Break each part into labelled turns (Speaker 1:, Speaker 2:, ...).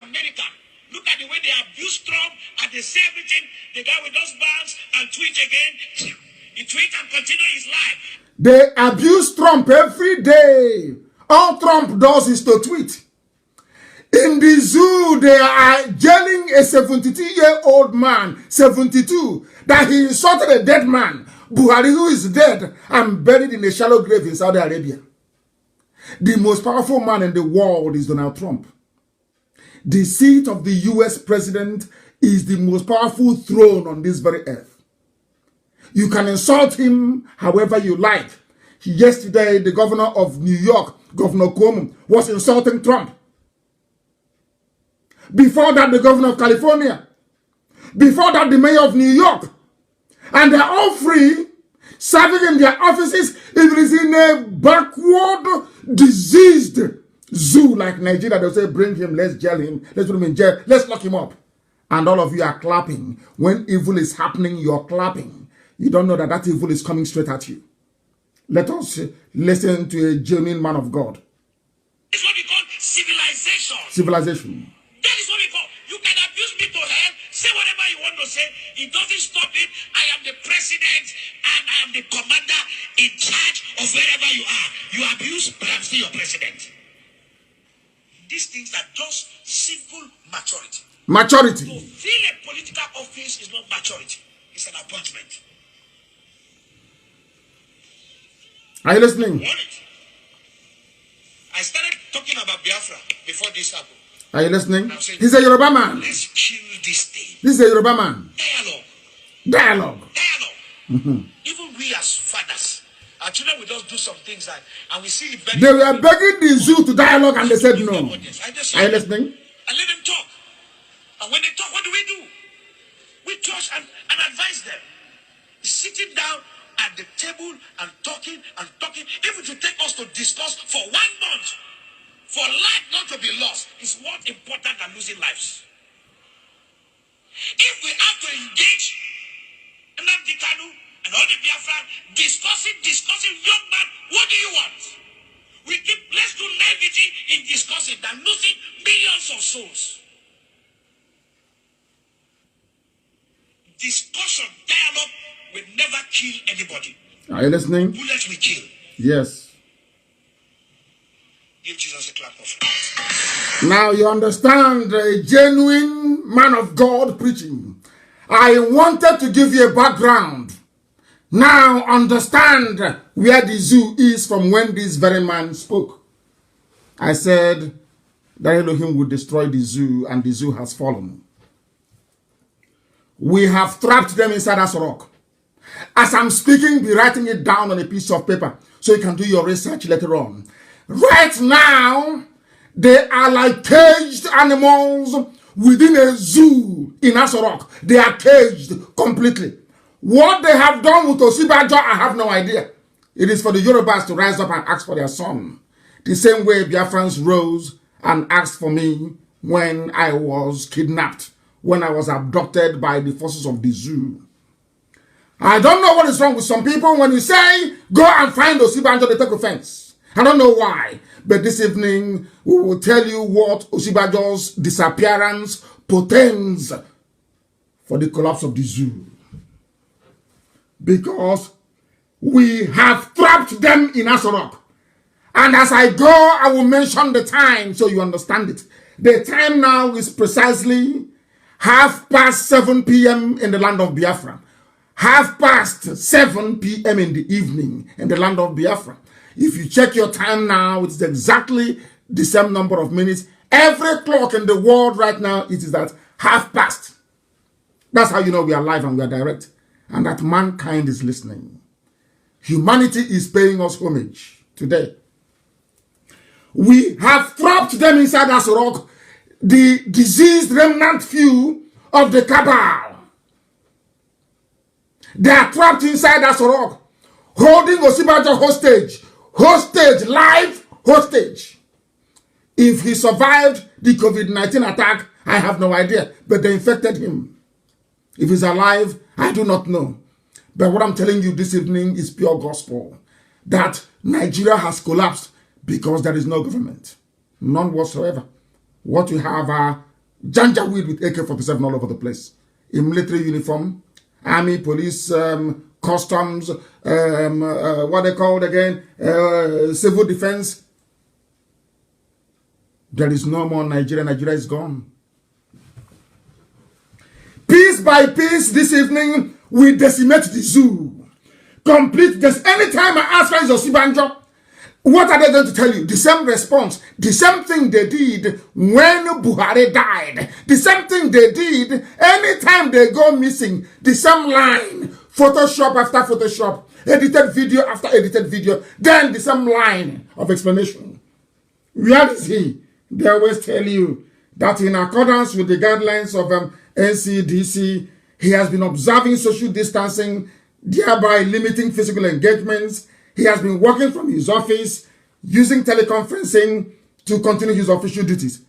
Speaker 1: America. Look at the way they abuse Trump and they say everything. The guy with those bags and tweet again. He tweet and continue his life.
Speaker 2: They abuse Trump every day. All Trump does is to tweet. In the zoo, they are jailing a 72-year-old man, 72, that he insulted a dead man, Buhari, who is dead and buried in a shallow grave in Saudi Arabia. The most powerful man in the world is Donald Trump. The seat of the US president is the most powerful throne on this very earth. You can insult him however you like. Yesterday, the governor of New York, Governor Cuomo, was insulting Trump. Before that, the governor of California. Before that, the mayor of New York. And they're all free, serving in their offices. If it is in a backward, diseased zoo like Nigeria, they'll say, bring him, let's jail him, let's put him in jail, let's lock him up. And all of you are clapping. When evil is happening, you're clapping. You don't know that that evil is coming straight at you. Let us listen to a genuine man of God.
Speaker 1: It's what we call civilization.
Speaker 2: Civilization.
Speaker 1: That is what we call. You can abuse me to hell, say whatever you want to say. It doesn't stop it. I am the president and I am the commander in charge of wherever you are. You abuse, but I'm still your president. These things are just simple maturity.
Speaker 2: Maturity.
Speaker 1: To fill a political office is not maturity. It's an appointment.
Speaker 2: Are you listening?
Speaker 1: I started talking about Biafra before this happened.
Speaker 2: Are you listening? He's a Yoruba man.
Speaker 1: Let's kill this thing.
Speaker 2: This is a Yoruba man.
Speaker 1: Dialogue.
Speaker 2: Mm-hmm.
Speaker 1: Even we as fathers, our children will just do some things and we see it.
Speaker 2: They were begging the zoo to dialogue and they said no. Are you listening?
Speaker 1: And let them talk. And when they talk, what do? We touch and advise them. Sitting down at the table and talking, even to take us to discuss for 1 month, for life not to be lost, is more important than losing lives. If we have to engage Nnamdi and all the Biafra discussing, young man, what do you want? Let's do naivety in discussing than losing millions of souls. Discussion, dialogue will never kill anybody.
Speaker 2: Are you listening?
Speaker 1: Bullets will kill.
Speaker 2: Yes.
Speaker 1: Give Jesus a clap of hands.
Speaker 2: Now you understand a genuine man of God preaching. I wanted to give you a background. Now understand where the zoo is from when this very man spoke. I said that Elohim would destroy the zoo and the zoo has fallen. We have trapped them inside that rock. As I'm speaking, be writing it down on a piece of paper so you can do your research later on. Right now, they are like caged animals within a zoo in Asorok. They are caged completely. What they have done with Osibajo, I have no idea. It is for the Yorubas to rise up and ask for their son. The same way Biafrans rose and asked for me when I was kidnapped, when I was abducted by the forces of the zoo. I don't know what is wrong with some people. When you say, go and find Osibajo, they take offense. I don't know why. But this evening, we will tell you what Osibajo's disappearance portends for the collapse of the zoo. Because we have trapped them in Asorok. And as I go, I will mention the time so you understand it. The time now is precisely 7:30 p.m. in the land of Biafra. 7:30 p.m. in the evening in the land of Biafra. If you check your time now, it's exactly the same number of minutes. Every clock in the world right now, it is at 7:30. That's how you know we are live and we are direct. And that mankind is listening. Humanity is paying us homage today. We have trapped them inside Asorok, the diseased remnant few of the cabal. They are trapped inside Asorok, holding Osibajo hostage, live hostage. If he survived the COVID-19 attack, I have no idea, but they infected him. If he's alive, I do not know. But what I'm telling you this evening is pure gospel, that Nigeria has collapsed because there is no government. None whatsoever. What we have are Janjaweed with AK-47 all over the place. In military uniform, army, police, customs, what they called again, civil defense. There is no more Nigeria. Nigeria is gone. Piece by piece, this evening, we decimate the zoo. Complete this. Anytime I ask Francis Osibanjo, what are they going to tell you? The same response. The same thing they did when Buhari died. The same thing they did anytime they go missing. The same line. Photoshop after Photoshop. Edited video after edited video. Then the same line of explanation. Where is he? They always tell you that in accordance with the guidelines of NCDC, he has been observing social distancing, thereby limiting physical engagements. He has been working from his office, using teleconferencing to continue his official duties.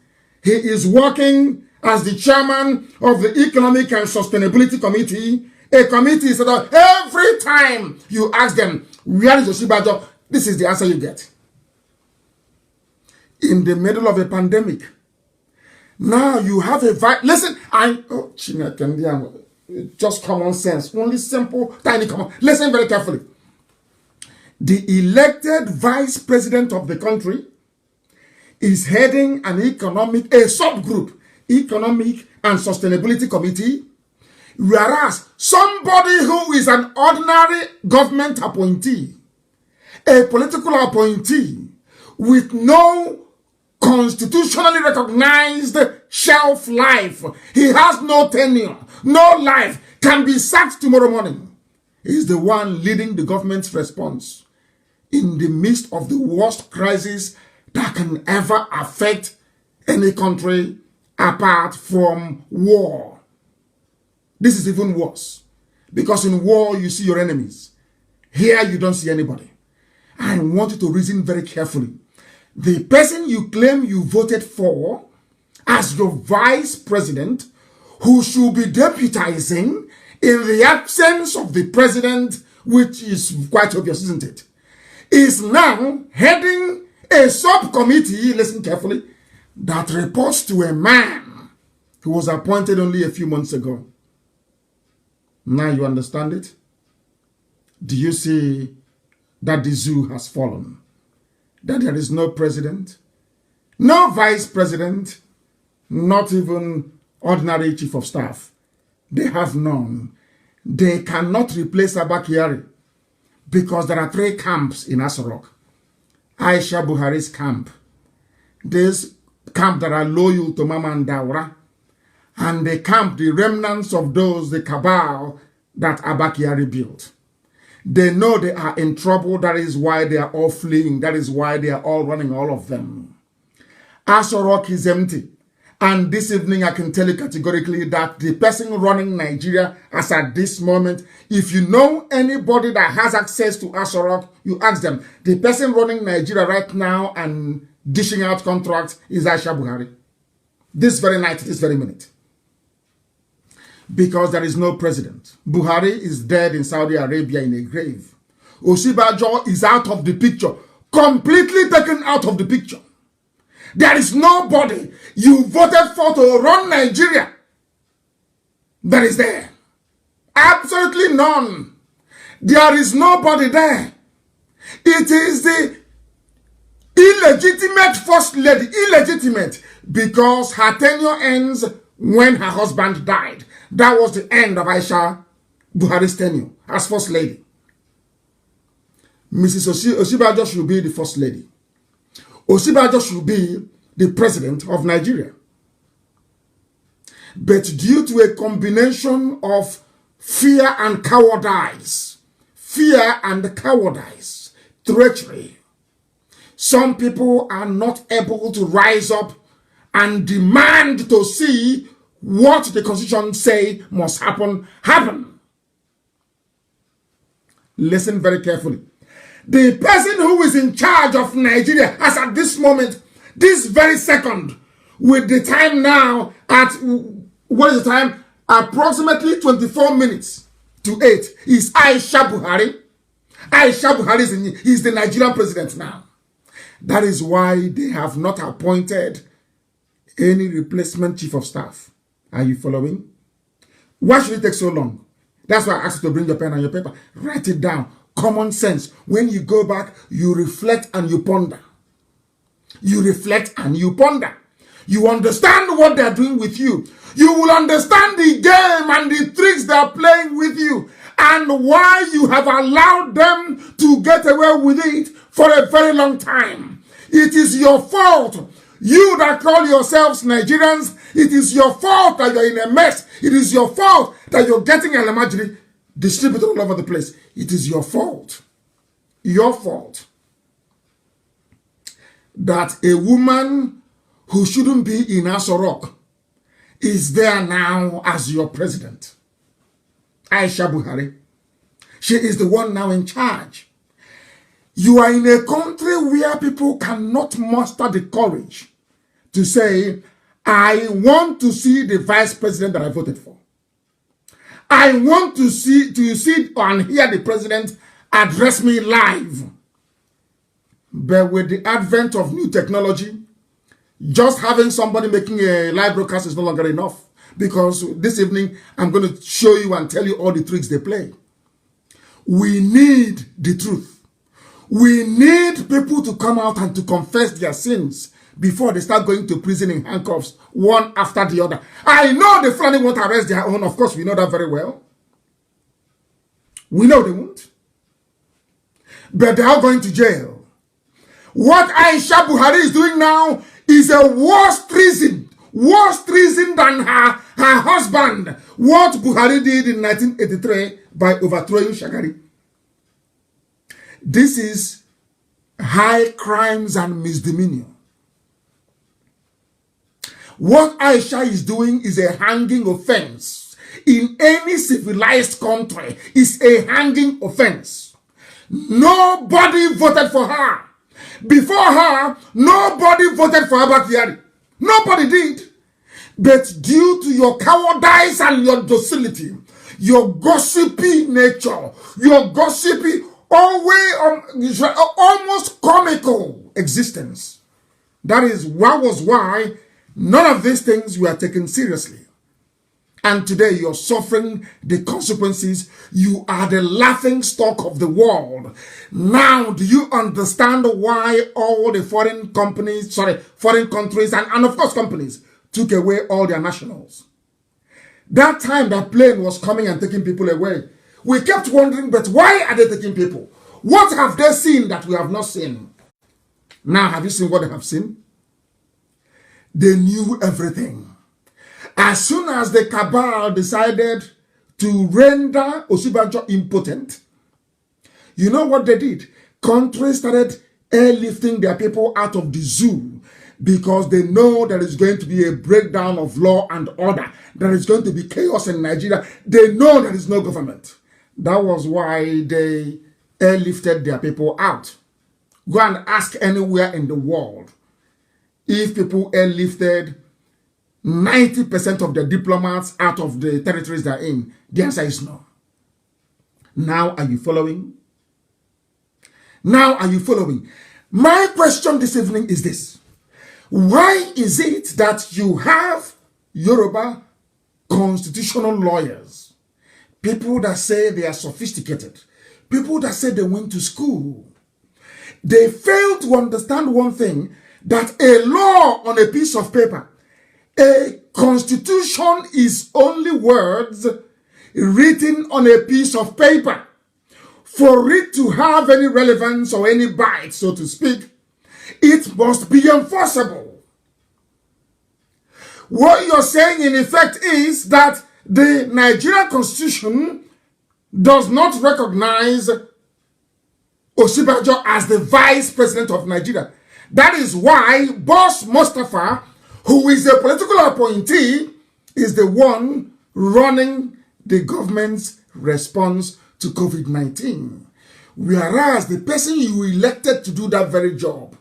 Speaker 2: He is working as the chairman of the Economic and Sustainability Committee, a committee so that every time you ask them, where is Osibanjo, this is the answer you get. In the middle of a pandemic, now you have a listen, just common sense, only simple, tiny common. Listen very carefully. The elected vice president of the country is heading a subgroup, Economic and Sustainability Committee, whereas somebody who is an ordinary government appointee, a political appointee with no constitutionally recognized shelf life, he has no tenure, no life, can be sacked tomorrow morning, is the one leading the government's response in the midst of the worst crisis that can ever affect any country apart from war. This is even worse, because in war you see your enemies. Here you don't see anybody. I want you to reason very carefully. The person you claim you voted for as your vice president, who should be deputizing in the absence of the president, which is quite obvious, isn't it, is now heading a subcommittee, listen carefully, that reports to a man who was appointed only a few months ago. Now you understand it? Do you see that the zoo has fallen? That there is no president, no vice president, not even ordinary chief of staff. They have none. They cannot replace Abba Kyari because there are 3 camps in Asorok. Aisha Buhari's camp, this camp that are loyal to Mama and Daura, and the camp, the remnants of those, the cabal that Abba Kyari built. They know they are in trouble. That is why they are all fleeing. That is why they are all running, all of them. Asorok is empty. And this evening, I can tell you categorically that the person running Nigeria as at this moment, if you know anybody that has access to Asorok, you ask them. The person running Nigeria right now and dishing out contracts is Aisha Buhari. This very night, this very minute. Because there is no president. Buhari is dead in Saudi Arabia in a grave. Osibanjo is out of the picture. Completely taken out of the picture. There is nobody you voted for to run Nigeria that is there. Absolutely none. There is nobody there. It is the illegitimate first lady. Illegitimate because her tenure ends when her husband died. That was the end of Aisha Buhari's tenure as first lady. Mrs. Osibanjo should be the first lady. Osibanjo should be the president of Nigeria. But due to a combination of fear and cowardice, treachery, some people are not able to rise up and demand to see what the Constitution say must happen. Listen very carefully. The person who is in charge of Nigeria, as at this moment, this very second, with the time now at, what is the time? Approximately 24 minutes to 8, is Aisha Buhari. Aisha Buhari is the Nigerian president now. That is why they have not appointed any replacement chief of staff. Are you following? Why should it take so long? That's why I asked you to bring your pen and your paper. Write it down. Common sense. When you go back, you reflect and you ponder. You reflect and you ponder. You understand what they're doing with you. You will understand the game and the tricks they're playing with you and why you have allowed them to get away with it for a very long time. It is your fault. You that call yourselves Nigerians, it is your fault that you're in a mess. It is your fault that you're getting Alamajiri distributed all over the place. It is your fault. Your fault. That a woman who shouldn't be in Aso Rock is there now as your president. Aisha Buhari. She is the one now in charge. You are in a country where people cannot muster the courage to say, I want to see the vice president that I voted for. I want to see and hear the president address me live. But with the advent of new technology, just having somebody making a live broadcast is no longer enough. Because this evening, I'm going to show you and tell you all the tricks they play. We need the truth. We need people to come out and to confess their sins before they start going to prison in handcuffs, one after the other. I know the Fulani won't arrest their own. Of course, we know that very well. We know they won't. But they are going to jail. What Aisha Buhari is doing now is a worse treason than her husband. What Buhari did in 1983 by overthrowing Shagari. This is high crimes and misdemeanor. What Aisha is doing is a hanging offense. In any civilized country, is a hanging offense. Nobody voted for her. Before her, nobody voted for Abba Kyari. Nobody did. But due to your cowardice and your docility, your gossipy nature, your gossipy, almost comical existence, that was why none of these things were taken seriously. And today you're suffering the consequences. You are the laughing stock of the world. Now, do you understand why all the foreign countries, and of course companies, took away all their nationals? That time that plane was coming and taking people away, we kept wondering, but why are they taking people? What have they seen that we have not seen? Now, have you seen what they have seen? They knew everything. As soon as the cabal decided to render Osibanjo impotent, you know what they did? Countries started airlifting their people out of the zoo because they know there is going to be a breakdown of law and order. There is going to be chaos in Nigeria. They know there is no government. That was why they airlifted their people out. Go and ask anywhere in the world. If people airlifted 90% of the diplomats out of the territories they're in, the answer is no. Now, are you following? Now, are you following? My question this evening is this. Why is it that you have Yoruba constitutional lawyers, people that say they are sophisticated, people that say they went to school, they fail to understand one thing, that a law on a piece of paper, a constitution is only words written on a piece of paper. For it to have any relevance or any bite, so to speak, it must be enforceable. What you're saying in effect is that the Nigerian constitution does not recognize Osibanjo as the vice president of Nigeria. That is why Boss Mustafa, who is a political appointee, is the one running the government's response to COVID-19. Whereas the person you elected to do that very job,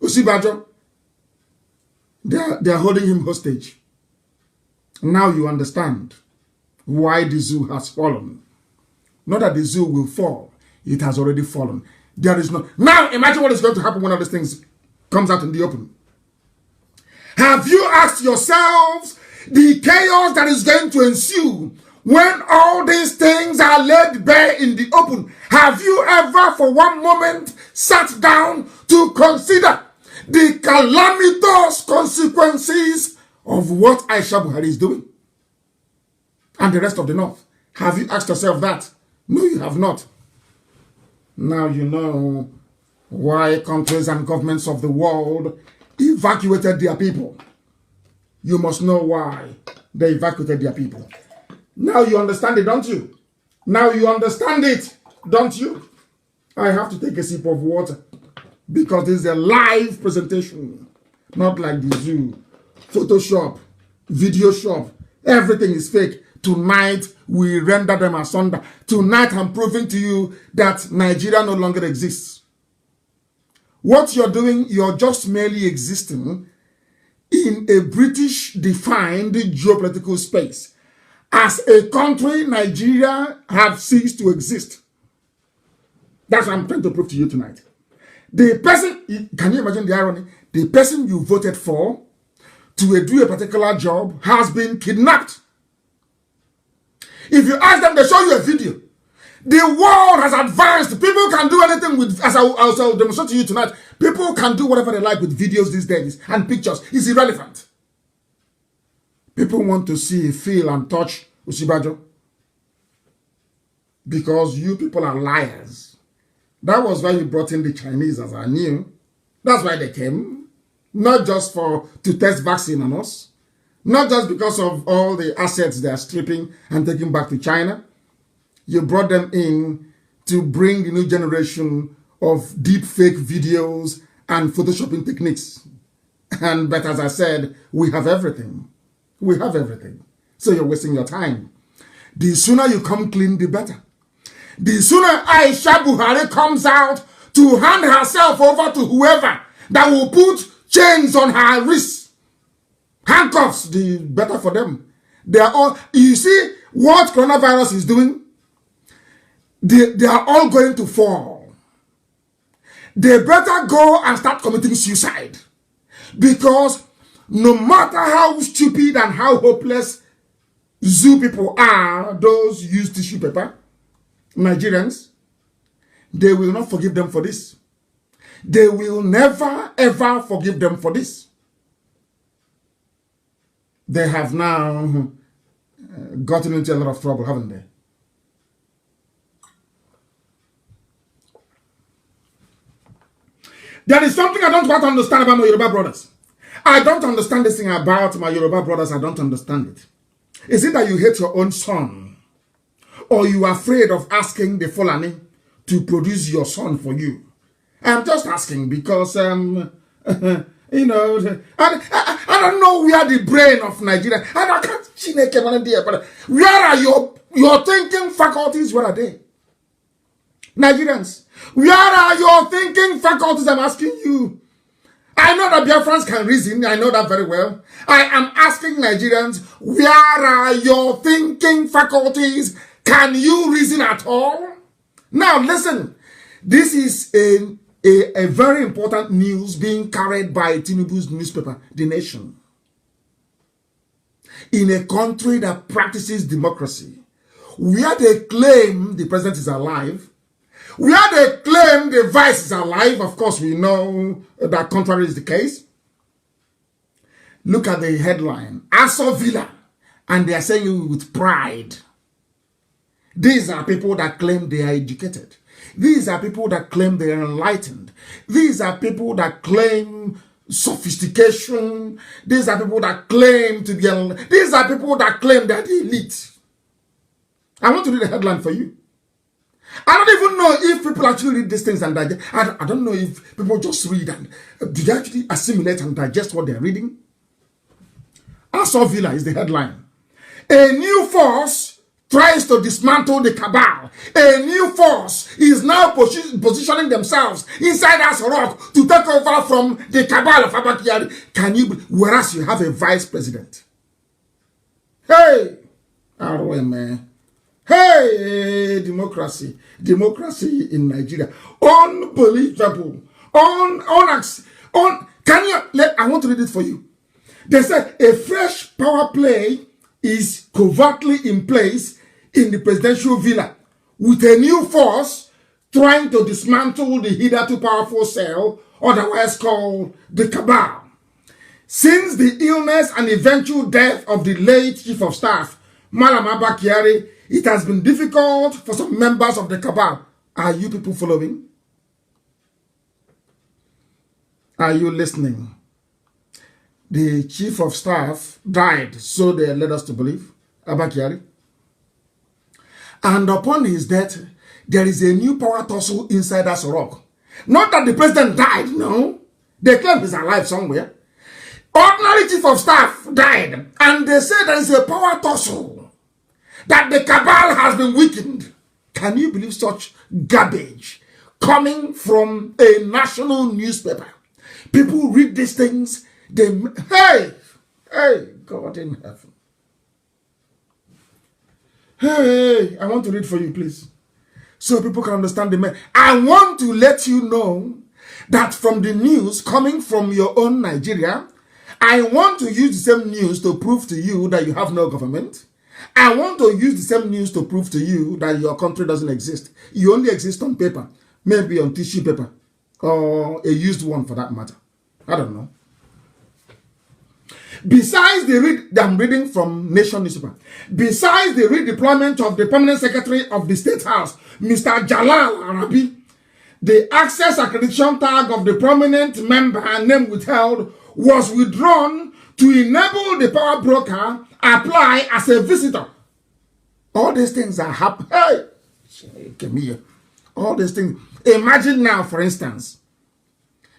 Speaker 2: Osibanjo, they are holding him hostage. Now you understand why the zoo has fallen. Not that the zoo will fall. It has already fallen. There is no... Now imagine what is going to happen when all these things comes out in the open. Have you asked yourselves the chaos that is going to ensue when all these things are laid bare in the open? Have you ever for one moment sat down to consider the calamitous consequences of what Aisha Buhari is doing and the rest of the North? Have you asked yourself that? No, you have not. Now you know why countries and governments of the world evacuated their people. You must know why they evacuated their people. Now you understand it, don't you? Now you understand it, don't you? I have to take a sip of water because this is a live presentation, not like the zoo, Photoshop, video shop. Everything is fake. Tonight, we render them asunder. Tonight, I'm proving to you that Nigeria no longer exists. What you're doing, you're just merely existing in a British-defined geopolitical space. As a country, Nigeria have ceased to exist. That's what I'm trying to prove to you tonight. The person, can you imagine the irony? The person you voted for to do a particular job has been kidnapped. If you ask them, they show you a video. The world has advanced. People can do anything with, as I'll demonstrate to you tonight, people can do whatever they like with videos these days and pictures. It's irrelevant. People want to see, feel, and touch Usibajo because you people are liars. That was why you brought in the Chinese, as I knew. That's why they came. Not just to test vaccine on us. Not just because of all the assets they are stripping and taking back to China. You brought them in to bring the new generation of deep fake videos and photoshopping techniques. But as I said, we have everything. We have everything. So you're wasting your time. The sooner you come clean, the better. The sooner Aisha Buhari comes out to hand herself over to whoever that will put chains on her wrists, handcuffs, the better for them. They are all, you see what coronavirus is doing? They are all going to fall. They better go and start committing suicide. Because no matter how stupid and how hopeless zoo people are, those use tissue paper, Nigerians, they will not forgive them for this. They will never ever forgive them for this. They have now gotten into a lot of trouble, haven't they? There is something I don't quite understand about my Yoruba brothers. I don't understand this thing about my Yoruba brothers. I don't understand it. Is it that you hate your own son? Or you are afraid of asking the Fulani to produce your son for you? I'm just asking because, you know, I don't know where the brain of Nigeria, I can't, where are your thinking faculties? Where are they? Nigerians, where are your thinking faculties? I'm asking you. I know that Biafrans can reason. I know that very well. I am asking Nigerians, where are your thinking faculties? Can you reason at all? Now listen, this is a very important news being carried by Tinubu's newspaper, The Nation. In a country that practices democracy, where they claim the president is alive, where they claim the vice is alive, of course we know that contrary is the case. Look at the headline, Aso Villa, and they are saying it with pride. These are people that claim they are educated. These are people that claim they are enlightened. These are people that claim sophistication. These are people that claim to be, these are people that claim that the elite. I want to read the headline for you. I don't even know if people actually read these things and digest. I don't know if people just read and do they actually assimilate and digest what they're reading. Aso Villa is the headline. A new force tries to dismantle the cabal. A new force is now positioning themselves inside Aso Rock to take over from the cabal of Abakari. Can you, whereas you have a vice president. Hey, ROM, hey, democracy in Nigeria, unbelievable, can you? I want to read it for you. They said a fresh power play is covertly in place in the presidential villa with a new force trying to dismantle the hitherto powerful cell, otherwise called the cabal. Since the illness and eventual death of the late Chief of Staff, Malam Abba Kyari, it has been difficult for some members of the cabal. Are you people following? Are you listening? The Chief of Staff died, so they led us to believe, Abba Kyari. And upon his death, there is a new power tussle inside that rock. Not that the president died, no. They claim he's alive somewhere. Ordinary Chief of Staff died, and they say there is a power tussle, that the cabal has been weakened. Can you believe such garbage coming from a national newspaper? People read these things, hey, God in heaven. Hey, I want to read for you, please, so people can understand the man. I want to let you know that from the news coming from your own Nigeria, I want to use the same news to prove to you that you have no government. I want to use the same news to prove to you that your country doesn't exist. You only exist on paper, maybe on tissue paper, or a used one for that matter. I don't know. Besides I'm reading from Nation newspaper. Besides the redeployment of the permanent secretary of the State House, Mr. Jalal Arabi, the access accreditation tag of the prominent member and name withheld was withdrawn to enable the power broker apply as a visitor. All these things are happening. Hey, come here. All these things. Imagine now, for instance,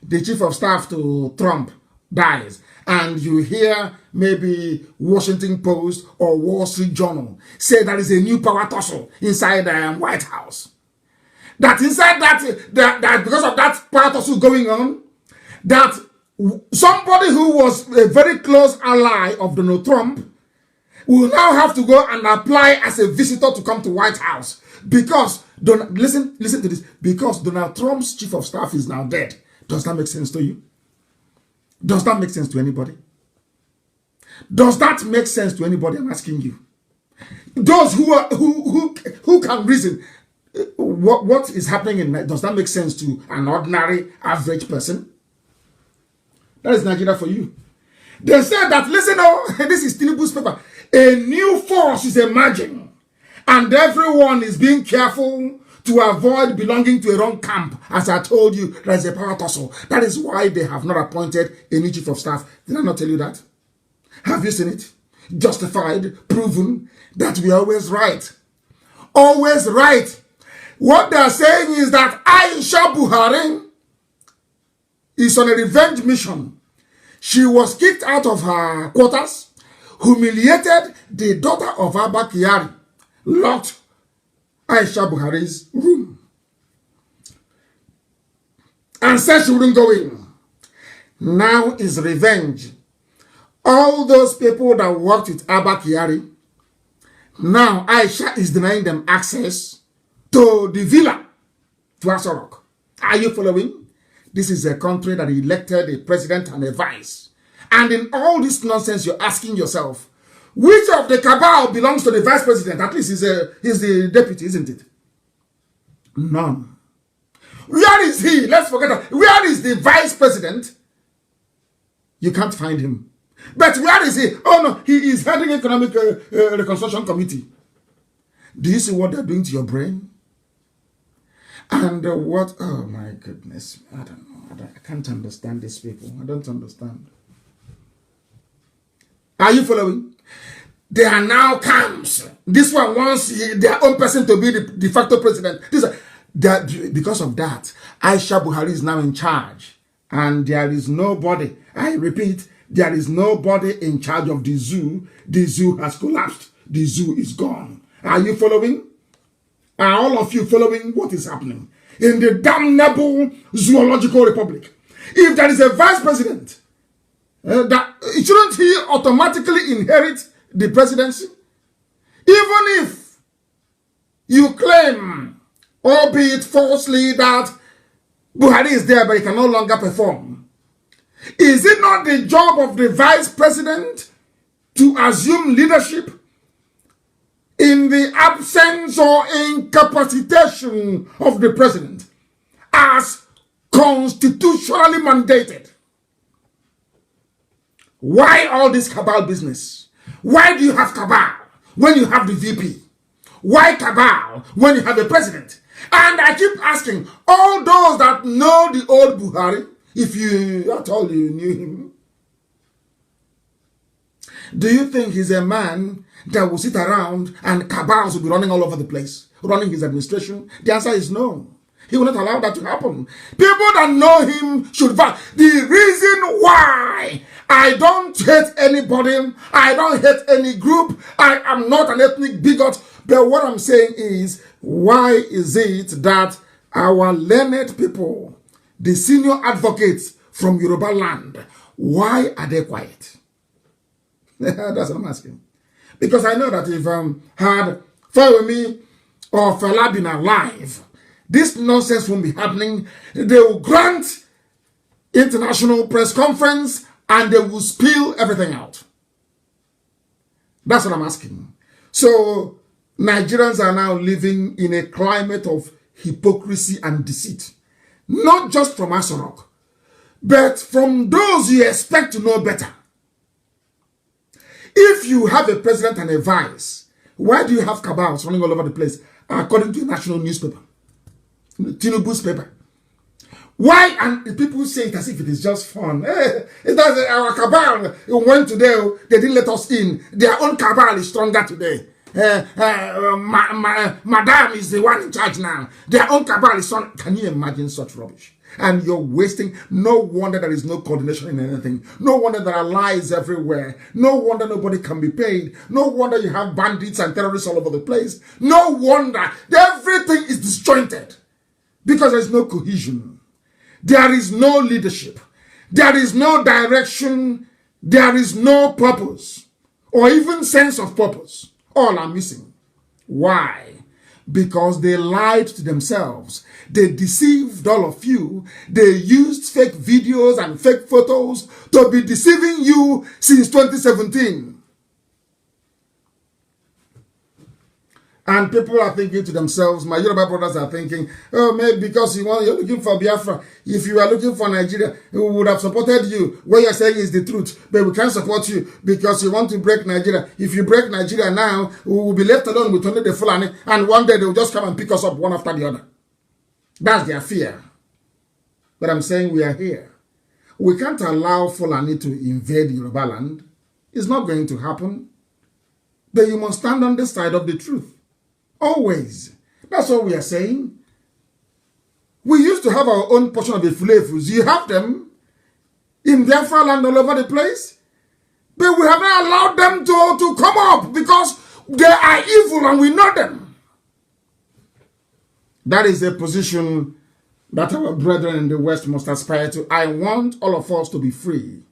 Speaker 2: the chief of staff to Trump dies, and you hear maybe Washington Post or Wall Street Journal say there is a new power tussle inside the White House. That inside that because of that power tussle going on, that somebody who was a very close ally of Donald Trump will now have to go and apply as a visitor to come to White House because listen to this, because Donald Trump's chief of staff is now dead. Does that make sense to you? Does that make sense to anybody? Does that make sense to anybody? I'm asking you. Those who can reason what is happening in Nigeria, does that make sense to an ordinary average person? That is Nigeria for you. They said that, listen, this is Tinubu's paper. A new force is emerging, and everyone is being careful to avoid belonging to a wrong camp. As I told you, there is a power tussle. That is why they have not appointed a new chief of staff. Did I not tell you that? Have you seen it? Justified, proven that we are always right. Always right. What they are saying is that Aisha Buhari is on a revenge mission. She was kicked out of her quarters, humiliated the daughter of Abba Kyari, locked Aisha Buhari's room, and said she wouldn't go in. Now is revenge. All those people that worked with Abba Kyari, now Aisha is denying them access to the villa, to Asorok. Are you following? This is a country that elected a president and a vice. And in all this nonsense, you're asking yourself, which of the cabal belongs to the vice president? At least he's the deputy, isn't it? None. Where is he? Let's forget that. Where is the vice president? You can't find him. But where is he? Oh no, he is heading economic reconstruction committee. Do you see what they're doing to your brain? And what? Oh my goodness. I don't know. I can't understand these people. I don't understand. Are you following? They are now camps. This one wants their own person to be the de facto president. Because of that, Aisha Buhari is now in charge. And there is nobody, I repeat, there is nobody in charge of the zoo. The zoo has collapsed. The zoo is gone. Are you following? Are all of you following what is happening in the damnable zoological republic? If there is a vice president, shouldn't he automatically inherit the presidency? Even if you claim, albeit falsely, that Buhari is there but he can no longer perform. Is it not the job of the vice president to assume leadership in the absence or incapacitation of the president as constitutionally mandated? Why all this cabal business? Why do you have cabal when you have the VP? Why cabal when you have the president? And I keep asking all those that know the old Buhari, if you at all you knew him, do you think he's a man that will sit around and cabals will be running all over the place, running his administration? The answer is no. He will not allow that to happen. People that know him should vote. The reason why I don't hate anybody, I don't hate any group, I am not an ethnic bigot, but what I'm saying is, why is it that our learned people, the senior advocates from Yoruba land, why are they quiet? That's what I'm asking. Because I know that if had Fawemi or Fela been alive, this nonsense won't be happening. They will grant international press conference and they will spill everything out. That's what I'm asking. So Nigerians are now living in a climate of hypocrisy and deceit. Not just from Asorok, but from those you expect to know better. If you have a president and a vice, why do you have cabals running all over the place according to a national newspaper? Tinubu's paper. Why? And people say it as if it is just fun. Hey, it does. Our cabal went today. They didn't let us in. Their own cabal is stronger today. Madame is the one in charge now. Their own cabal is strong. Can you imagine such rubbish? And you're wasting. No wonder there is no coordination in anything. No wonder there are lies everywhere. No wonder nobody can be paid. No wonder you have bandits and terrorists all over the place. No wonder everything is disjointed. Because there is no cohesion. There is no leadership. There is no direction. There is no purpose. Or even sense of purpose. All are missing. Why? Because they lied to themselves. They deceived all of you. They used fake videos and fake photos to be deceiving you since 2017. And people are thinking to themselves, my Yoruba brothers are thinking, oh, maybe because you're looking for Biafra. If you are looking for Nigeria, we would have supported you. What you're saying is the truth. But we can't support you because you want to break Nigeria. If you break Nigeria now, we will be left alone with only the Fulani. And one day they will just come and pick us up one after the other. That's their fear. But I'm saying we are here. We can't allow Fulani to invade Yoruba land. It's not going to happen. But you must stand on the side of the truth. Always. That's what we are saying. We used to have our own portion of the Fulefus. You have them in Biafra land all over the place. But we have not allowed them to come up because they are evil and we know them. That is a position that our brethren in the West must aspire to. I want all of us to be free.